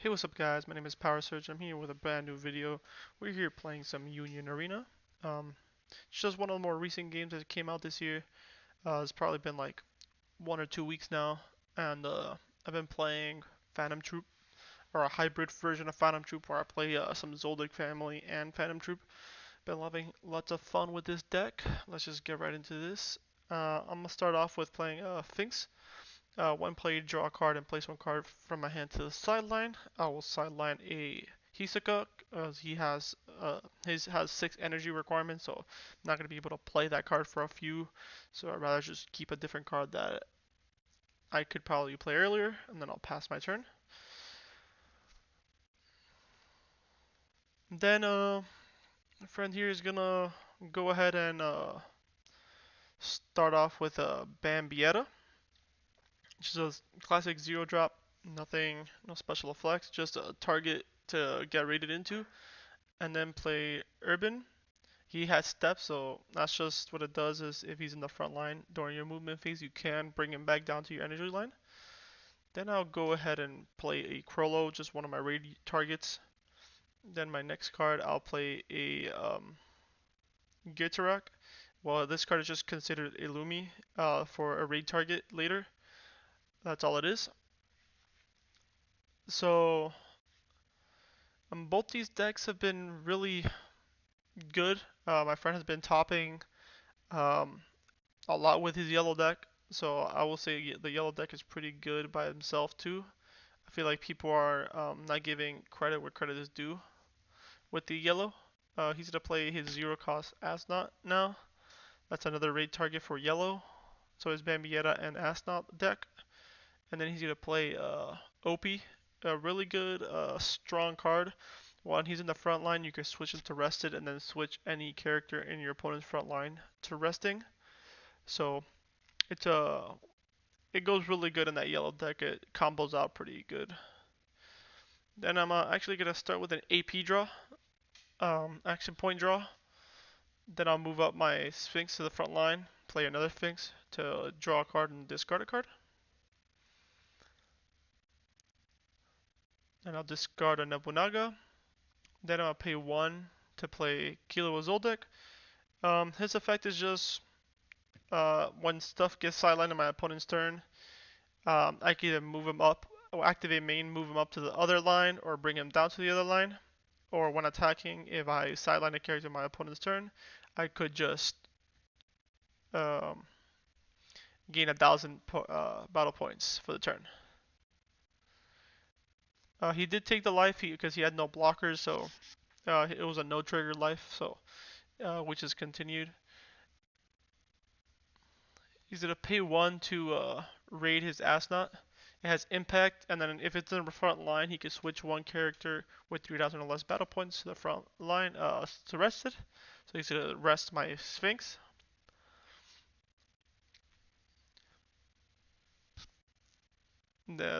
Hey, what's up, guys? My name is Power Surge. I'm here with a brand new video. We're here playing some Union Arena. It's just one of the more recent games that came out this year. It's probably been like 1 or 2 weeks now, and I've been playing Phantom Troop, or a hybrid version of Phantom Troop, where I play some Zoldyck family and Phantom Troop. Been having lots of fun with this deck. Let's just get right into this. I'm gonna start off with playing Finks. One player draw a card and place one card from my hand to the sideline. I will sideline a Hisoka as he has his has 6 energy requirements, so I'm not gonna be able to play that card for a few. So I'd rather just keep a different card that I could probably play earlier, and then I'll pass my turn. Then my friend here is gonna go ahead and start off with a Bambietta, which is a classic zero drop. Nothing, no special effects, just a target to get rated into. And then play Urban. He has steps, so that's just what it does is if he's in the front line during your movement phase, you can bring him back down to your energy line. Then I'll go ahead and play a Crollo, just one of my raid targets. Then my next card, I'll play a Gitarak. Well, this card is just considered a Lumi for a raid target later. That's all it is. So both these decks have been really good. My friend has been topping um, a lot with his yellow deck, so I will say the yellow deck is pretty good by himself too. I feel like people are not giving credit where credit is due with the yellow. He's gonna play his zero cost Asnot now. That's another raid target for yellow. So his Bambietta and Asnot deck, and then he's gonna play Opie, a really good strong card. When he's in the front line, you can switch him to rested, and then switch any character in your opponent's front line to resting. So it's it goes really good in that yellow deck. It combos out pretty good. Then I'm actually gonna start with an AP draw, action point draw. Then I'll move up my Sphinx to the front line, play another Sphinx to draw a card and discard a card. Then I'll discard a Nobunaga. Then I'll pay 1 to play Kilo Zoldyck. His effect is just when stuff gets sidelined in my opponent's turn, I can either move him up or activate main, move him up to the other line, or bring him down to the other line. Or when attacking, if I sideline a character in my opponent's turn, I could just um, gain 1,000 battle points for the turn. He did take the life because he had no blockers, so it was a no trigger life, so which is continued. He's gonna pay 1 to raid his Asnot. It has impact, and then if it's in the front line, he can switch one character with 3,000 or less battle points to the front line to rest it. So he's gonna rest my Sphinx.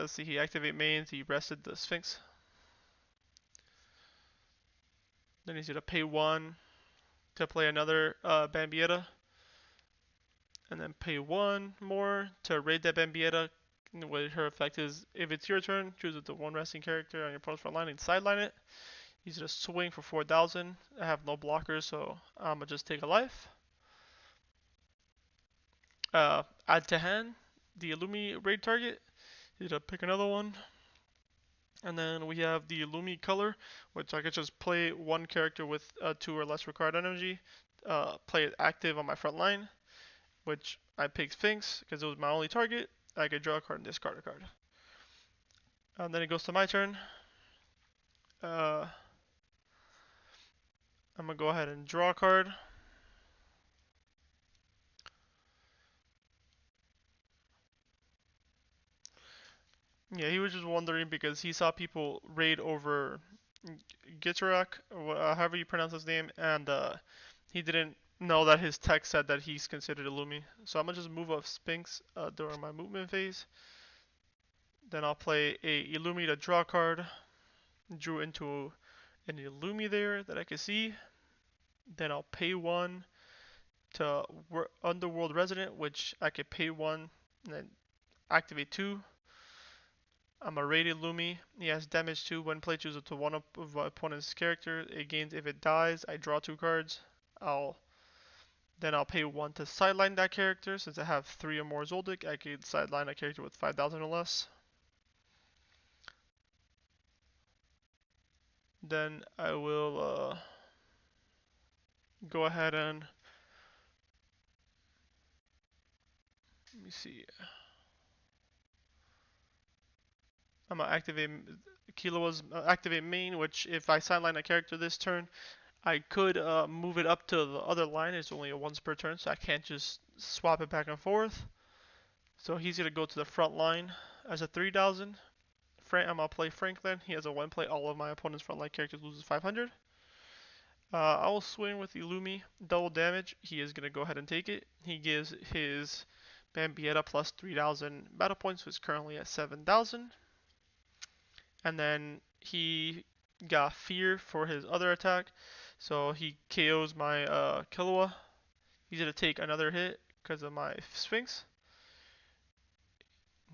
See, he activate mains, he rested the Sphinx. Then he's gonna pay 1 to play another Bambietta, and then pay 1 more to raid that Bambietta. What her effect is, if it's your turn, choose the one resting character on your opponent's front line and sideline it. He's gonna swing for 4,000. I have no blockers, so I'm gonna just take a life. Add to hand the Illumi raid target. He's gonna pick another one. And then we have the Illumi color, which I could just play one character with 2 or less required energy, play it active on my front line, which I picked Sphinx because it was my only target. I could draw a card and discard a card. And then it goes to my turn. Uh, I'm gonna go ahead and draw a card. Yeah, he was just wondering because he saw people raid over Gitarak, however you pronounce his name, and he didn't know that his text said that he's considered Illumi. So I'm gonna just move up Sphinx during my movement phase. Then I'll play a Illumi to draw card. Drew into an Illumi there that I can see. Then I'll pay 1 to Underworld Resident, which I could pay 1 and then activate 2. I'm a rated Lumi. He has damage 2 when play chooses to one of my opponent's character. It gains if it dies. I draw 2 cards. I'll pay 1 to sideline that character. Since I have 3 or more Zoldyck, I can sideline a character with 5,000 or less. Then I will go ahead and let me see. I'm gonna activate Kiloa's activate main, which if I sideline a character this turn, I could move it up to the other line. It's only a once per turn, so I can't just swap it back and forth. So he's gonna go to the front line as a 3,000. I'm gonna play Franklin. He has a one play. All of my opponent's front line characters loses 500. I will swing with Illumi, double damage. He is gonna go ahead and take it. He gives his Bambietta plus 3,000 battle points, which is currently at 7,000. And then he got Fear for his other attack, so he KOs my Killua. He's gonna take another hit because of my Sphinx.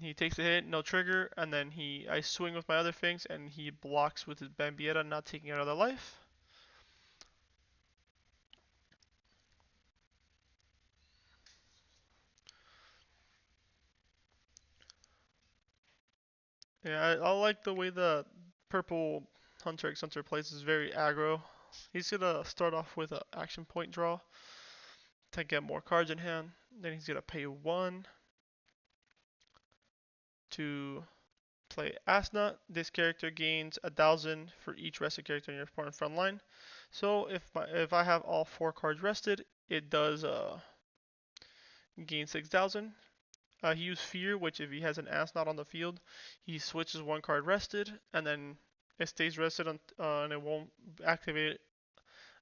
He takes a hit, no trigger, and then I swing with my other Sphinx, and he blocks with his Bambietta, not taking another life. Yeah, I like the way the purple Hunter x Hunter plays is very aggro. He's gonna start off with an action point draw to get more cards in hand. Then he's gonna pay 1 to play Asnot. This character gains 1,000 for each rested character in your opponent's front line. So if I have all 4 cards rested, it does gain 6,000. He used Fear, which if he has an Asnot on the field, he switches 1 card rested, and then it stays rested and it won't activate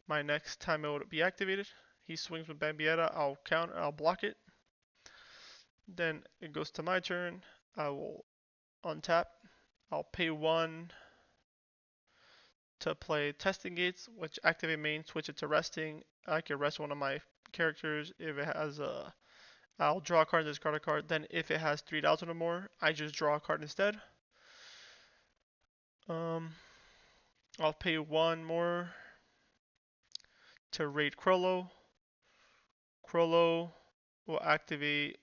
my next time it will be activated. He swings with Bambietta, I'll block it. Then it goes to my turn. I will untap. I'll pay 1 to play Testing Gates, which activate main, switch it to resting. I can rest one of my characters if it has a. I'll draw a card, discard a card. Then if it has 3,000 or more, I just draw a card instead. I'll pay 1 more to raid Krollo. Krollo will activate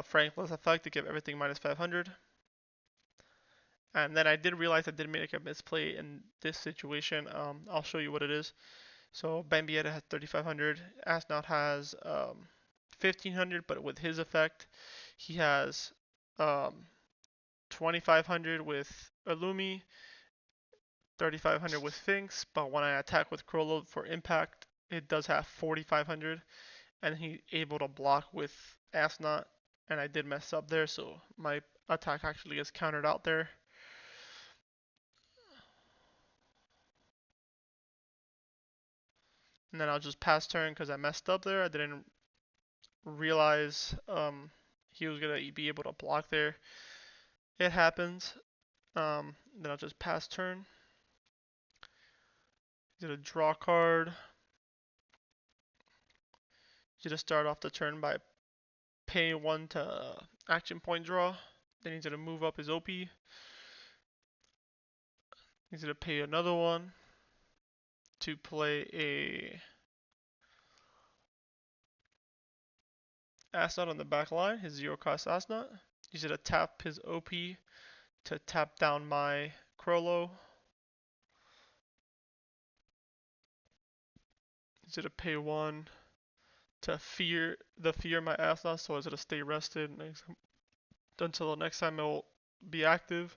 Franklin's effect to give everything minus 500. And then I did realize I did make a misplay in this situation. I'll show you what it is. So Bambietta has 3,500. Asnot has 1,500, but with his effect, he has 2,500 with Illumi, 3,500 with Sphinx. But when I attack with Krollo for impact, it does have 4,500, and he's able to block with Asnot. And I did mess up there, so my attack actually gets countered out there. And then I'll just pass turn because I messed up there. I didn't realize he was gonna be able to block there. It happens. Then I'll just pass turn. He's gonna draw a card. He's gonna start off the turn by paying 1 to action point draw. Then he's gonna move up his OP. He's gonna pay another 1 to play a Asnot on the back line, his 0-cost Asnot. He's gonna tap his OP to tap down my Krollo. He's gonna pay 1 to fear my Asnot, so it's gonna stay rested until the next time it will be active.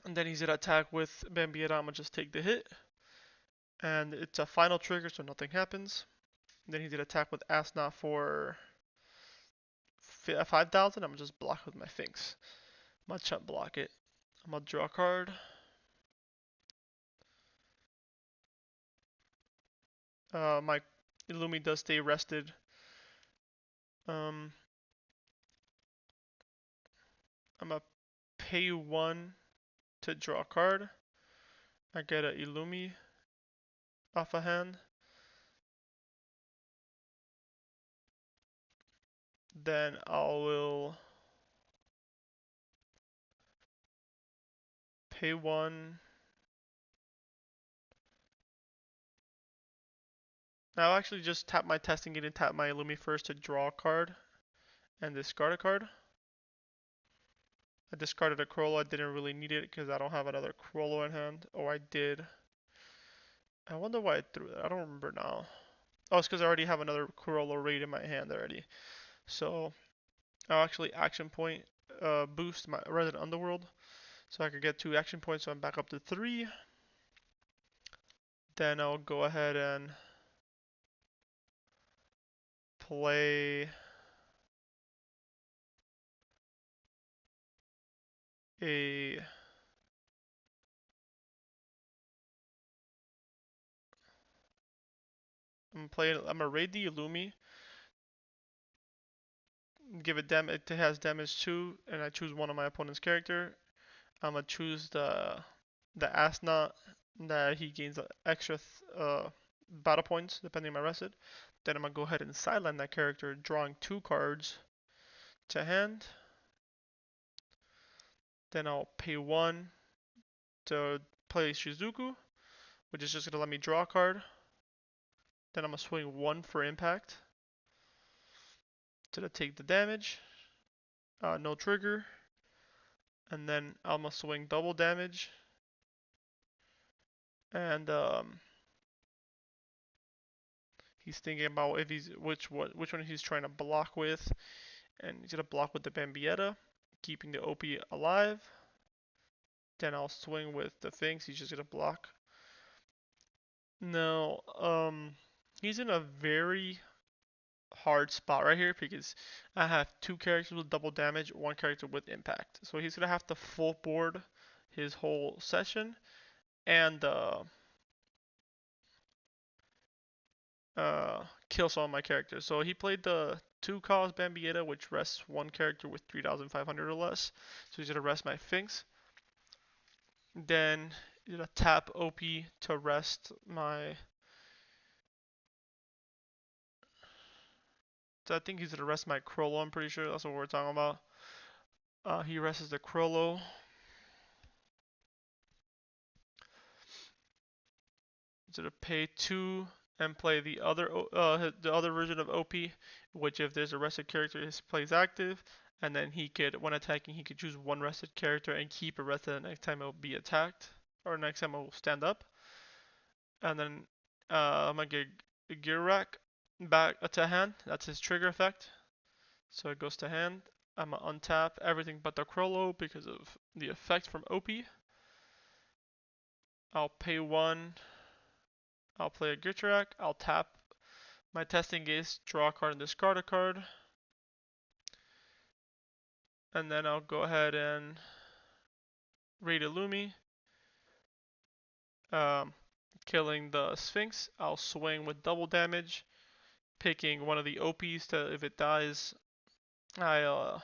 And then he's gonna attack with Bambietta. I'm gonna just take the hit. And it's a final trigger, so nothing happens. And then he's gonna attack with Asnot for 5,000. I'm gonna just block with my Sphinx. I'm gonna chump block it. I'm gonna draw a card. My Illumi does stay rested. I'm gonna pay 1 to draw a card. I get a Illumi off a hand. Then I will pay 1. I'll actually just tap my testing gate and tap my Illumi first to draw a card and discard a card. I discarded a Crollo. I didn't really need it because I don't have another Crollo in hand. Oh, I did. I wonder why I threw that. I don't remember now. Oh, it's because I already have another Crollo raid in my hand already. So I'll actually action point boost my Resident Underworld. So I could get 2 action points, so I'm back up to 3. Then I'll go ahead and play a I'm gonna raid the Illumi, give it damage. It has damage 2, and I choose one of my opponent's character. I'm gonna choose the Asnot that he gains extra battle points depending on my rested. Then I'm gonna go ahead and sideline that character, drawing 2 cards to hand. Then I'll pay 1 to play Shizuku, which is just gonna let me draw a card. Then I'm gonna swing 1 for impact to take the damage. No trigger. And then I'm gonna swing double damage. And he's thinking about if he's which one he's trying to block with, and he's gonna block with the Bambietta, keeping the OP alive. Then I'll swing with the Finks. He's just gonna block. No, he's in a very hard spot right here because I have 2 characters with double damage, 1 character with impact. So he's gonna have to full board his whole session and kill some of my characters. So he played the 2 cost Bambietta, which rests 1 character with 3,500 or less. So he's gonna rest my Finks. Then he's gonna tap OP to rest my. So I think he's gonna rest my Crollo. I'm pretty sure that's what we're talking about. He rests the Crollo. He's gonna pay 2 and play the other version of OP, which if there's a rested character, his plays active, and then he could, when attacking, he could choose 1 rested character and keep a rested the next time it will be attacked, or next time it will stand up. And then I'm gonna get Girak back to hand. That's his trigger effect. So it goes to hand. I'm gonna untap everything but the Crollo because of the effect from OP. I'll pay 1. I'll play a Girak. I'll tap my testing gauge, draw a card and discard a card. And then I'll go ahead and raid Illumi. Killing the Sphinx. I'll swing with double damage, picking one of the OPs to, if it dies, or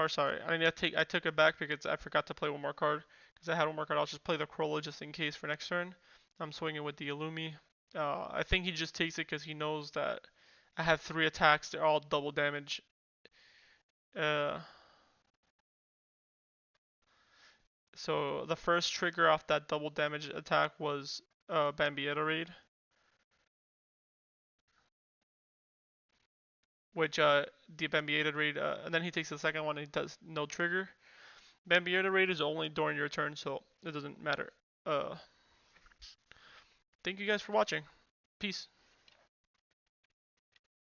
sorry, I took it back because I forgot to play 1 more card. Because I had 1 more card, I'll just play the Crollo just in case for next turn. I'm swinging with the Illumi. I think he just takes it because he knows that I have 3 attacks. They're all double damage. So the first trigger off that double damage attack was Bambietta raid, which the Bambietta raid, and then he takes the second one and he does no trigger. Bambietta raid is only during your turn, so it doesn't matter. Thank you guys for watching. Peace.